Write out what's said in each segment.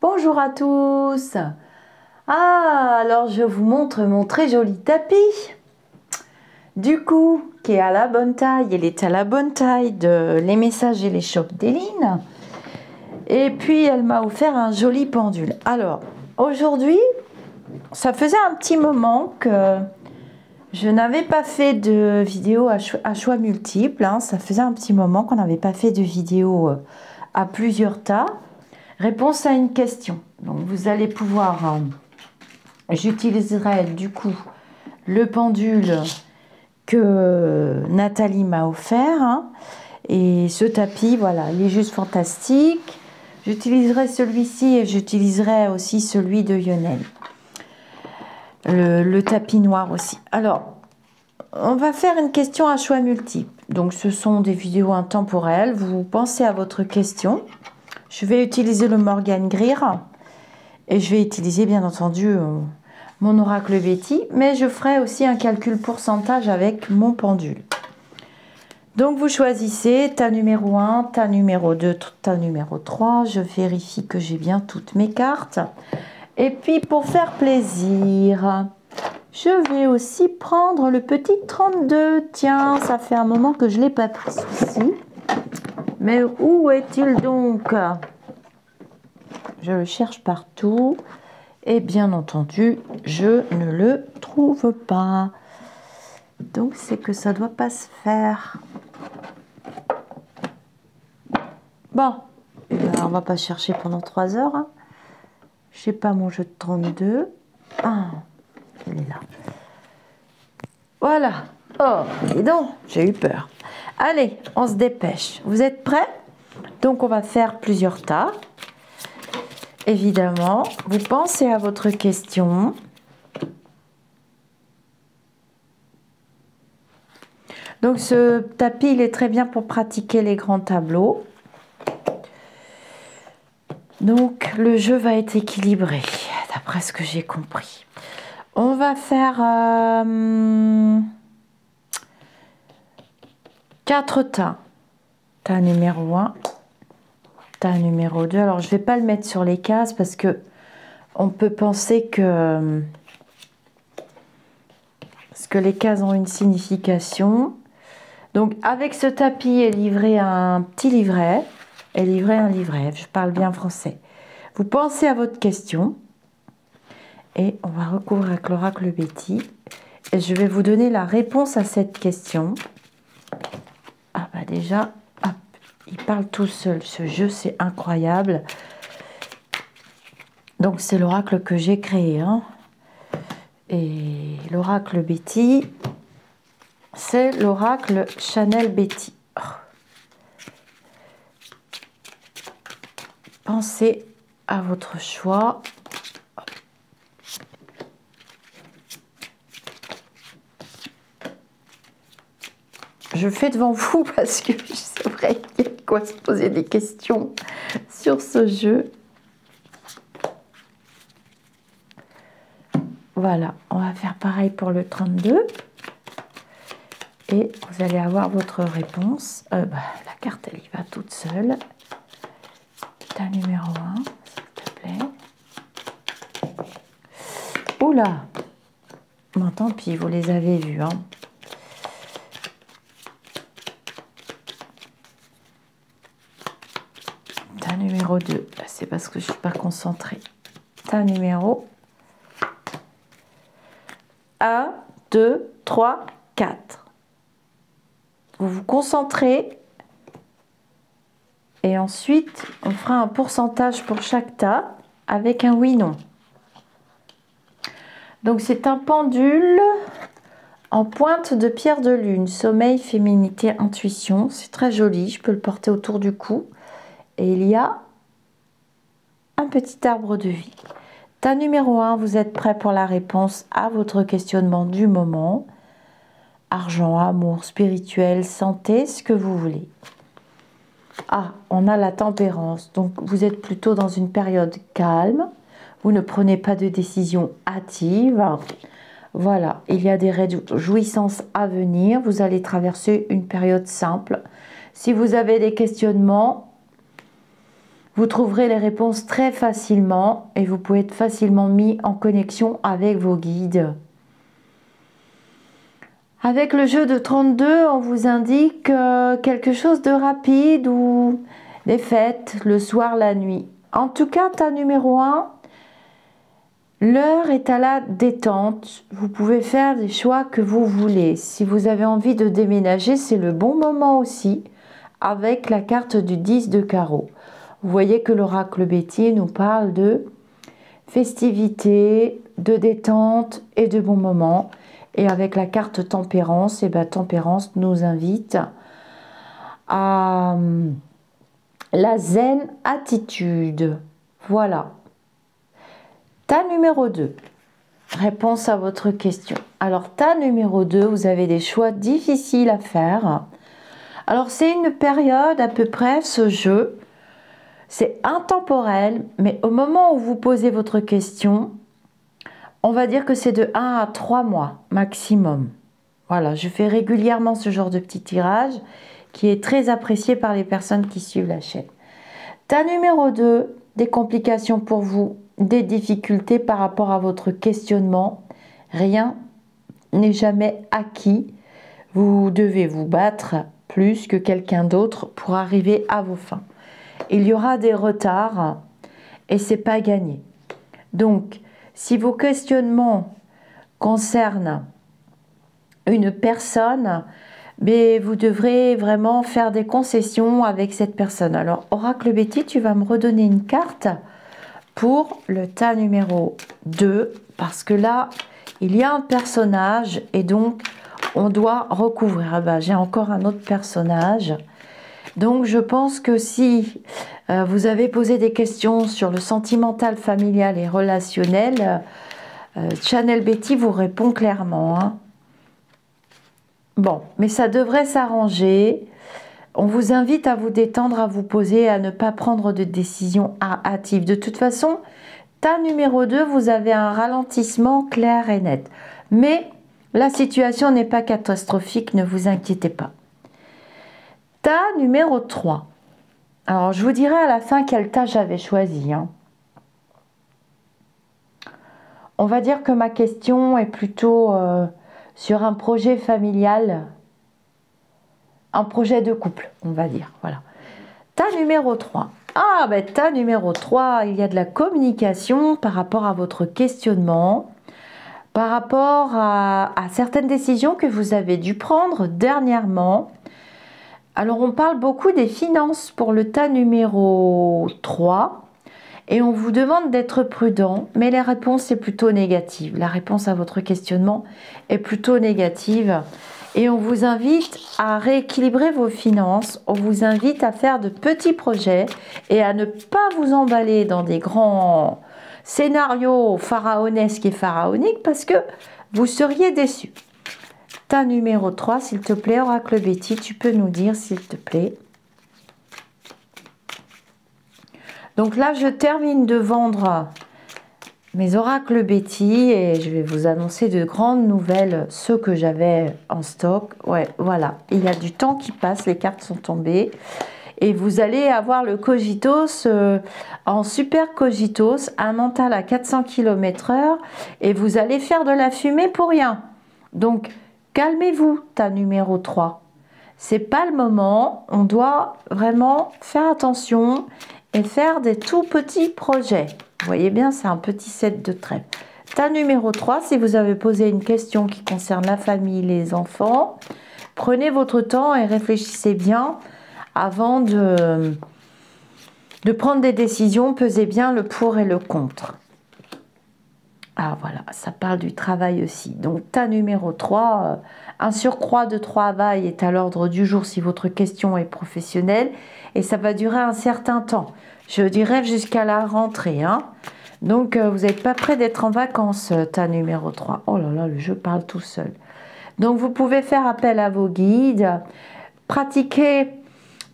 Bonjour à tous. Alors je vous montre mon très joli tapis. Du coup, qui est à la bonne taille. Il est à la bonne taille de Les Messages et les Shops d'Eline. Et puis elle m'a offert un joli pendule. Alors aujourd'hui, ça faisait un petit moment que je n'avais pas fait de vidéo à choix multiples. Ça faisait un petit moment qu'on n'avait pas fait de vidéo à plusieurs tas. Réponse à une question. Donc vous allez pouvoir... j'utiliserai du coup le pendule que Nathalie m'a offert. Et ce tapis, voilà, il est juste fantastique. J'utiliserai celui-ci et j'utiliserai aussi celui de Lionel. Le tapis noir aussi. Alors, on va faire une question à choix multiples. Donc, ce sont des vidéos intemporelles. Vous pensez à votre question. Je vais utiliser le Morgan Greer. Et je vais utiliser, bien entendu, mon oracle Betty. Mais je ferai aussi un calcul pourcentage avec mon pendule. Donc, vous choisissez tas numéro 1, tas numéro 2, tas numéro 3. Je vérifie que j'ai bien toutes mes cartes. Et puis, pour faire plaisir, je vais aussi prendre le petit 32. Tiens, ça fait un moment que je ne l'ai pas pris ici. Mais où est-il donc? Je le cherche partout. Et bien entendu, je ne le trouve pas. Donc, c'est que ça ne doit pas se faire. Bon, eh bien, on ne va pas chercher pendant 3 heures. Je n'ai pas mon jeu de 32. Ah, il est là. Voilà. Oh, dis donc, j'ai eu peur. Allez, on se dépêche. Vous êtes prêts? Donc, on va faire plusieurs tas. Évidemment, vous pensez à votre question. Donc, ce tapis, il est très bien pour pratiquer les grands tableaux. Donc, le jeu va être équilibré, d'après ce que j'ai compris. On va faire 4 tas. Tas numéro 1, tas numéro 2. Alors, je ne vais pas le mettre sur les cases parce que on peut penser que les cases ont une signification. Donc, avec ce tapis est livré un petit livret. Est livré un livret. Je parle bien français. Vous pensez à votre question. Et on va recouvrir avec l'oracle Betty. Et je vais vous donner la réponse à cette question. Ah bah déjà, hop, il parle tout seul. Ce jeu, c'est incroyable. Donc, c'est l'oracle que j'ai créé. Et l'oracle Betty, c'est l'oracle Chanel Betty. Oh. Pensez à votre choix. Je fais devant vous parce que c'est vrai qu'il y a quoi se poser des questions sur ce jeu. Voilà, on va faire pareil pour le 32. Et vous allez avoir votre réponse. La carte, elle y va toute seule. Tas numéro 1, s'il te plaît. Oula! Bon, tant pis, vous les avez vus. Tas numéro 2, c'est parce que je ne suis pas concentrée. Tas numéro 1, 2, 3, 4. Vous vous concentrez et ensuite on fera un pourcentage pour chaque tas avec un oui/non. Donc c'est un pendule en pointe de pierre de lune, sommeil, féminité, intuition. C'est très joli, je peux le porter autour du cou. Et il y a un petit arbre de vie. Tas numéro 1, vous êtes prêt pour la réponse à votre questionnement du moment. Argent, amour, spirituel, santé, ce que vous voulez. Ah, on a la tempérance. Donc, vous êtes plutôt dans une période calme. Vous ne prenez pas de décision hâtive. Voilà, il y a des réjouissances à venir. Vous allez traverser une période simple. Si vous avez des questionnements, Vous trouverez les réponses très facilement et vous pouvez être facilement mis en connexion avec vos guides. Avec le jeu de 32, on vous indique quelque chose de rapide ou des fêtes, le soir, la nuit. En tout cas, tas numéro 1, l'heure est à la détente. Vous pouvez faire des choix que vous voulez. Si vous avez envie de déménager, c'est le bon moment aussi, avec la carte du 10 de carreau. Vous voyez que l'oracle Betty nous parle de festivités, de détente et de bons moments. Et avec la carte tempérance, et tempérance nous invite à la zen attitude. Voilà. Tas numéro 2. Réponse à votre question. Alors, tas numéro 2, vous avez des choix difficiles à faire. Alors, c'est une période à peu près, ce jeu. C'est intemporel, mais au moment où vous posez votre question, on va dire que c'est de 1 à 3 mois maximum. Voilà, je fais régulièrement ce genre de petit tirage qui est très apprécié par les personnes qui suivent la chaîne. Tas numéro 2, des complications pour vous, des difficultés par rapport à votre questionnement. Rien n'est jamais acquis. Vous devez vous battre plus que quelqu'un d'autre pour arriver à vos fins. Il y aura des retards et c'est pas gagné. Donc, si vos questionnements concernent une personne, mais vous devrez vraiment faire des concessions avec cette personne. Alors, Oracle Betty, tu vas me redonner une carte pour le tas numéro 2, parce que là, il y a un personnage et donc on doit recouvrir. Ah ben, j'ai encore un autre personnage. Donc, je pense que si vous avez posé des questions sur le sentimental, familial et relationnel, Channel Betty vous répond clairement. Hein. Bon, mais ça devrait s'arranger. On vous invite à vous détendre, à vous poser, à ne pas prendre de décision hâtive. De toute façon, tas numéro 2, vous avez un ralentissement clair et net. Mais la situation n'est pas catastrophique, ne vous inquiétez pas. Tas numéro 3. Alors, je vous dirai à la fin quel tas j'avais choisi. Hein. On va dire que ma question est plutôt sur un projet familial, un projet de couple, on va dire. Voilà. Tas numéro 3. Ah, ben, tas numéro 3, il y a de la communication par rapport à votre questionnement, par rapport à certaines décisions que vous avez dû prendre dernièrement. Alors, on parle beaucoup des finances pour le tas numéro 3 et on vous demande d'être prudent, mais la réponse est plutôt négative. La réponse à votre questionnement est plutôt négative et on vous invite à rééquilibrer vos finances. On vous invite à faire de petits projets et à ne pas vous emballer dans des grands scénarios pharaonesques et pharaoniques parce que vous seriez déçus. Tas numéro 3, s'il te plaît, Oracle Betty, tu peux nous dire, s'il te plaît. Donc là, je termine de vendre mes oracles Betty et je vais vous annoncer de grandes nouvelles, ceux que j'avais en stock. Ouais, voilà, il y a du temps qui passe, les cartes sont tombées. Et vous allez avoir le Cogitos en super Cogitos, un mental à 400 km/h et vous allez faire de la fumée pour rien. Donc, calmez-vous, tas numéro 3. C'est pas le moment, on doit vraiment faire attention et faire des tout petits projets. Vous voyez bien, c'est un petit set de trèfle. Tas numéro 3, si vous avez posé une question qui concerne la famille, les enfants, prenez votre temps et réfléchissez bien avant de prendre des décisions, pesez bien le pour et le contre. Ah voilà, ça parle du travail aussi. Donc, tas numéro 3, un surcroît de travail est à l'ordre du jour si votre question est professionnelle et ça va durer un certain temps. Je dirais jusqu'à la rentrée. Hein. Donc, vous n'êtes pas prêt d'être en vacances, tas numéro 3. Oh là là, le jeu parle tout seul. Donc, vous pouvez faire appel à vos guides, pratiquer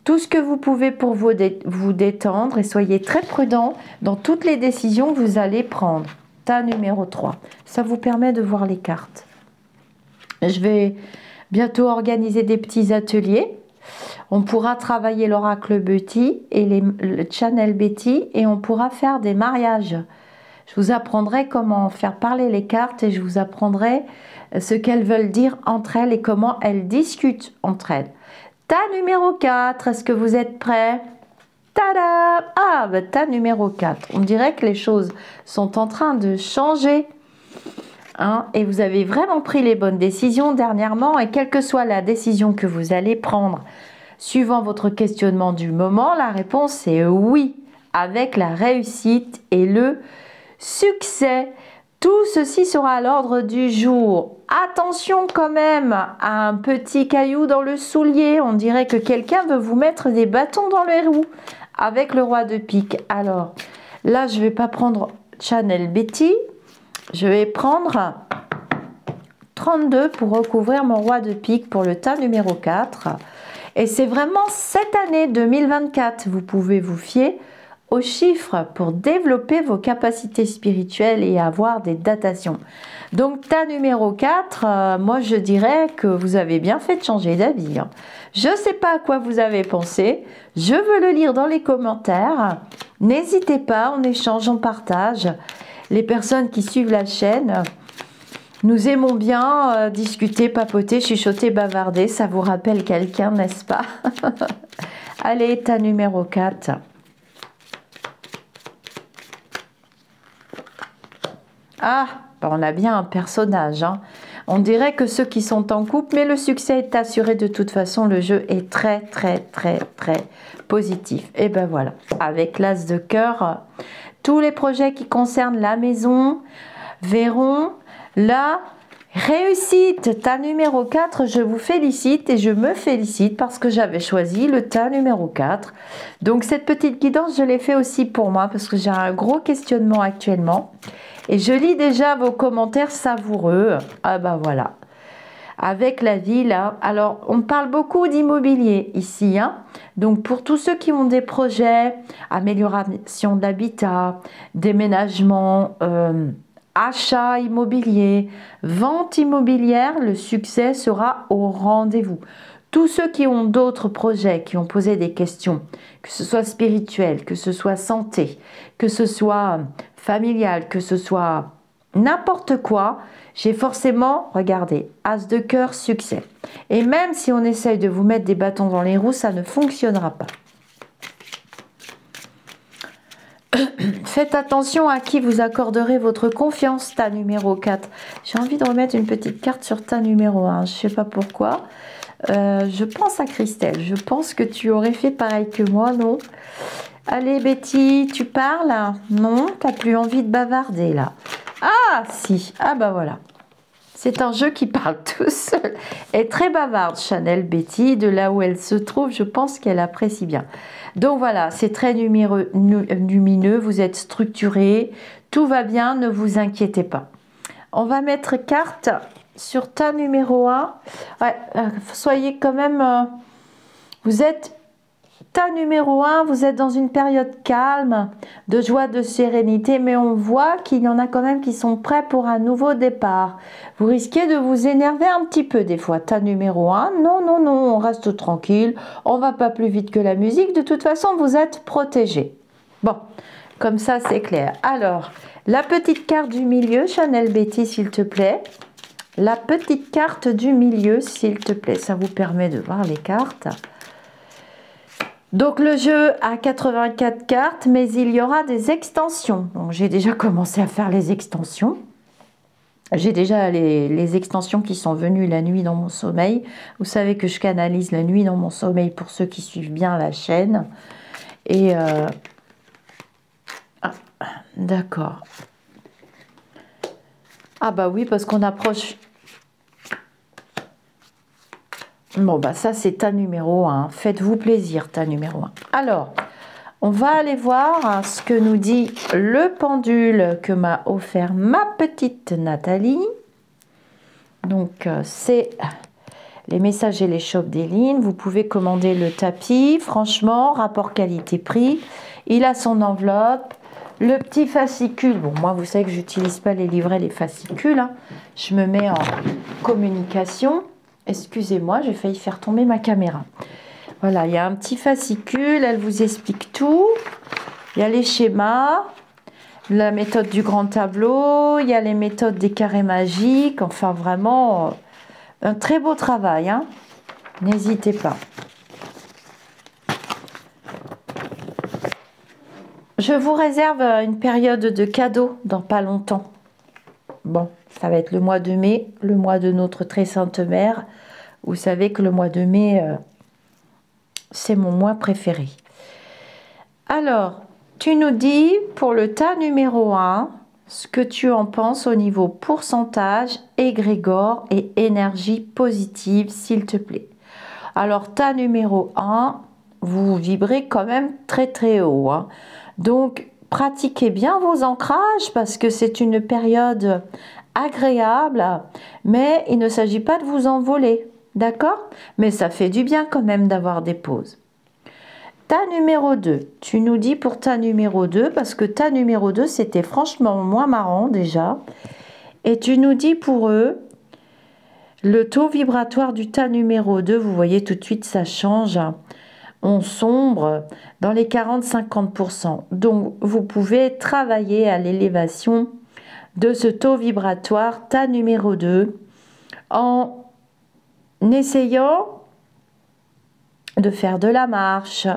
tout ce que vous pouvez pour vous détendre et soyez très prudent dans toutes les décisions que vous allez prendre. Tas numéro 3. Ça vous permet de voir les cartes. Je vais bientôt organiser des petits ateliers On pourra travailler l'oracle Betty et le channel Betty et on pourra faire des mariages. Je vous apprendrai comment faire parler les cartes et je vous apprendrai ce qu'elles veulent dire entre elles et comment elles discutent entre elles. Tas numéro 4, est-ce que vous êtes prêts? Tada! Ah, bah, tas numéro 4. On dirait que les choses sont en train de changer. Hein, et vous avez vraiment pris les bonnes décisions dernièrement et quelle que soit la décision que vous allez prendre, suivant votre questionnement du moment, la réponse est oui, avec la réussite et le succès. Tout ceci sera à l'ordre du jour. Attention quand même à un petit caillou dans le soulier. On dirait que quelqu'un veut vous mettre des bâtons dans les roues avec le roi de pique. Alors là, je ne vais pas prendre Channel Betty. Je vais prendre 32 pour recouvrir mon roi de pique pour le tas numéro 4. Et c'est vraiment cette année 2024. Vous pouvez vous fier aux chiffres pour développer vos capacités spirituelles et avoir des datations. Donc tas numéro 4, moi je dirais que vous avez bien fait de changer d'avis. Je ne sais pas à quoi vous avez pensé, je veux le lire dans les commentaires. N'hésitez pas, on échange, on partage. Les personnes qui suivent la chaîne, nous aimons bien discuter, papoter, chuchoter, bavarder. Ça vous rappelle quelqu'un, n'est-ce pas? Allez, tas numéro 4. Ah, ben on a bien un personnage. Hein. On dirait que ceux qui sont en couple, mais le succès est assuré de toute façon. Le jeu est très, très, très, très positif. Et ben voilà, avec l'as de cœur, tous les projets qui concernent la maison verront la réussite. Tas numéro 4, je vous félicite et je me félicite parce que j'avais choisi le tas numéro 4. Donc cette petite guidance, je l'ai fait aussi pour moi parce que j'ai un gros questionnement actuellement. Et je lis déjà vos commentaires savoureux. Ah bah voilà. Avec la vie là. Alors on parle beaucoup d'immobilier ici. Hein. Donc pour tous ceux qui ont des projets, amélioration de l'habitat, déménagement, achat immobilier, vente immobilière, le succès sera au rendez-vous. Tous ceux qui ont d'autres projets, qui ont posé des questions, que ce soit spirituel, que ce soit santé, que ce soit familial, que ce soit n'importe quoi, j'ai forcément, regardez, as de cœur, succès. Et même si on essaye de vous mettre des bâtons dans les roues, ça ne fonctionnera pas. Faites attention à qui vous accorderez votre confiance, tas numéro 4. J'ai envie de remettre une petite carte sur tas numéro 1, je ne sais pas pourquoi. Je pense à Christelle, je pense que tu aurais fait pareil que moi, non? Allez Betty, tu parles? Non, tu n'as plus envie de bavarder là. Ah si, ah bah voilà. C'est un jeu qui parle tout seul. Elle est très bavarde, Channel Betty, de là où elle se trouve, je pense qu'elle apprécie bien. Donc voilà, c'est très lumineux, vous êtes structuré, tout va bien, ne vous inquiétez pas. On va mettre carte sur tas numéro 1. Ouais, soyez quand même... vous êtes... Tas numéro 1, vous êtes dans une période calme, de joie, de sérénité, mais on voit qu'il y en a quand même qui sont prêts pour un nouveau départ. Vous risquez de vous énerver un petit peu des fois. Tas numéro 1, non, non, non, on reste tranquille, on va pas plus vite que la musique, de toute façon, vous êtes protégé. Bon, comme ça, c'est clair. Alors, la petite carte du milieu, Channel Betty, s'il te plaît. La petite carte du milieu, s'il te plaît. Ça vous permet de voir les cartes. Donc le jeu a 84 cartes, mais il y aura des extensions. Donc j'ai déjà commencé à faire les extensions. J'ai déjà les extensions qui sont venues la nuit dans mon sommeil. Vous savez que je canalise la nuit dans mon sommeil pour ceux qui suivent bien la chaîne. Et ah, d'accord. Ah bah oui, parce qu'on approche... Bon, bah ça, c'est tas numéro 1. Faites-vous plaisir, tas numéro 1. Alors, on va aller voir ce que nous dit le pendule que m'a offert ma petite Nathalie. Donc, c'est les messages et les shops d'Eline. Vous pouvez commander le tapis. Franchement, rapport qualité-prix. Il a son enveloppe. Le petit fascicule. Bon, moi, vous savez que je n'utilise pas les livrets, les fascicules. Hein. Je me mets en communication. Excusez-moi, j'ai failli faire tomber ma caméra. Voilà, il y a un petit fascicule, elle vous explique tout. Il y a les schémas, la méthode du grand tableau, il y a les méthodes des carrés magiques. Enfin, vraiment, un très beau travail, hein. N'hésitez pas. Je vous réserve une période de cadeaux dans pas longtemps. Bon, ça va être le mois de mai, le mois de notre très sainte mère. Vous savez que le mois de mai, c'est mon mois préféré. Alors, tu nous dis pour le tas numéro 1, ce que tu en penses au niveau pourcentage, égrégore et énergie positive, s'il te plaît. Alors, tas numéro 1, vous vibrez quand même très très haut, hein. Donc, pratiquez bien vos ancrages parce que c'est une période agréable, mais il ne s'agit pas de vous envoler, d'accord? Mais ça fait du bien quand même d'avoir des pauses. Tas numéro 2, tu nous dis pour tas numéro 2, parce que tas numéro 2, c'était franchement moins marrant déjà. Et tu nous dis pour eux, le taux vibratoire du tas numéro 2, vous voyez tout de suite ça change. On sombre dans les 40-50%. Donc, vous pouvez travailler à l'élévation de ce taux vibratoire tas numéro 2 en essayant de faire de la marche,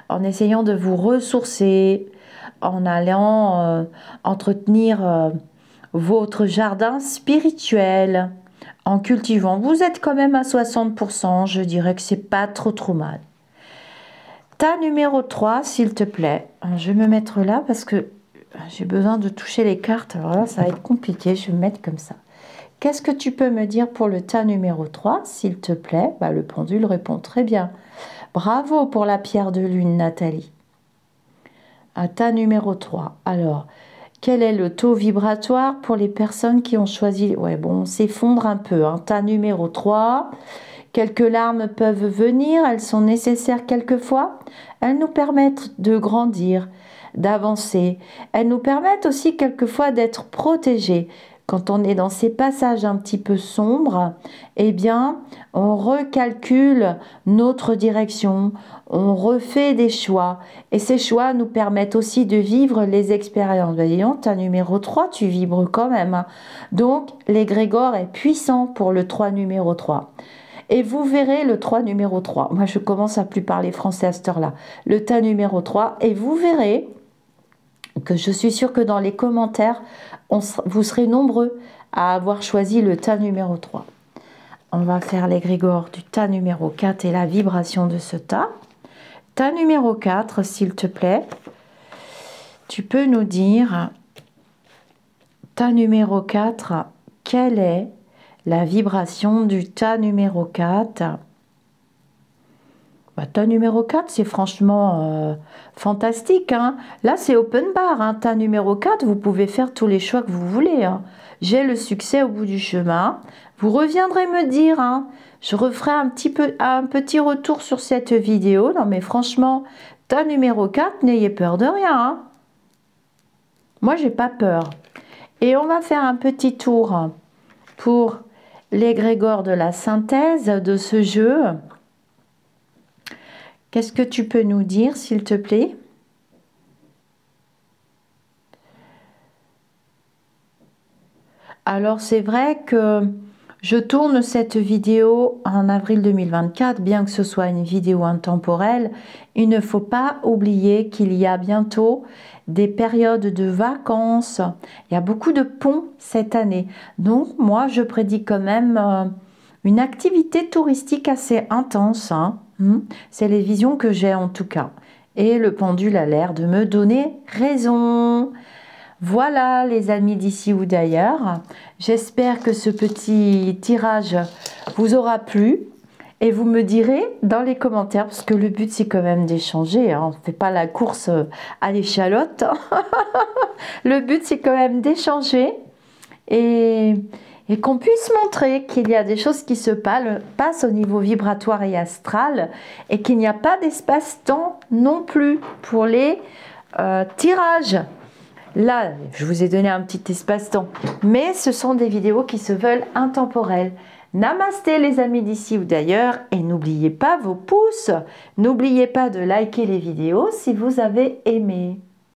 en essayant de vous ressourcer, en allant entretenir votre jardin spirituel, en cultivant. Vous êtes quand même à 60%, je dirais que c'est pas trop mal. Tas numéro 3, s'il te plaît. Je vais me mettre là parce que j'ai besoin de toucher les cartes. Alors là, ça va être compliqué. Je vais me mettre comme ça. Qu'est-ce que tu peux me dire pour le tas numéro 3, s'il te plaît? Bah, le pendule répond très bien. Bravo pour la pierre de lune, Nathalie. Un tas numéro 3. Alors, quel est le taux vibratoire pour les personnes qui ont choisi... Ouais, bon, on s'effondre un peu. Hein. Tas numéro 3. Quelques larmes peuvent venir, elles sont nécessaires quelquefois. Elles nous permettent de grandir, d'avancer. Elles nous permettent aussi quelquefois d'être protégés. Quand on est dans ces passages un petit peu sombres, eh bien, on recalcule notre direction, on refait des choix. Et ces choix nous permettent aussi de vivre les expériences. Voyons, tu as numéro 3, tu vibres quand même. Hein. Donc, l'égrégore est puissant pour le 3 numéro 3. Et vous verrez le 3 numéro 3. Moi, je commence à plus parler français à cette heure-là. Le tas numéro 3. Et vous verrez que je suis sûre que dans les commentaires, vous serez nombreux à avoir choisi le tas numéro 3. On va faire l'égrégore du tas numéro 4 et la vibration de ce tas. Tas numéro 4, s'il te plaît. Tu peux nous dire, tas numéro 4, quelle est la vibration du tas numéro 4. Bah, tas numéro 4, c'est franchement fantastique. Hein. Là, c'est open bar. Hein. Tas numéro 4, vous pouvez faire tous les choix que vous voulez. Hein. J'ai le succès au bout du chemin. Vous reviendrez me dire. Hein. Je referai un petit retour sur cette vidéo. Non, mais franchement, tas numéro 4, n'ayez peur de rien. Hein. Moi, j'ai pas peur. Et on va faire un petit tour pour l'égrégore de la synthèse de ce jeu. Qu'est-ce que tu peux nous dire, s'il te plaît? Alors, c'est vrai que je tourne cette vidéo en avril 2024, bien que ce soit une vidéo intemporelle. Il ne faut pas oublier qu'il y a bientôt des périodes de vacances. Il y a beaucoup de ponts cette année. Donc, moi, je prédis quand même une activité touristique assez intense. Hein. C'est les visions que j'ai en tout cas. Et le pendule a l'air de me donner raison. Voilà les amis d'ici ou d'ailleurs. J'espère que ce petit tirage vous aura plu. Et vous me direz dans les commentaires, parce que le but c'est quand même d'échanger. Hein. On ne fait pas la course à l'échalote. Le but c'est quand même d'échanger. Et qu'on puisse montrer qu'il y a des choses qui se passent au niveau vibratoire et astral. Et qu'il n'y a pas d'espace-temps non plus pour les tirages. Là, je vous ai donné un petit espace-temps, mais ce sont des vidéos qui se veulent intemporelles. Namasté les amis d'ici ou d'ailleurs et n'oubliez pas vos pouces. N'oubliez pas de liker les vidéos si vous avez aimé.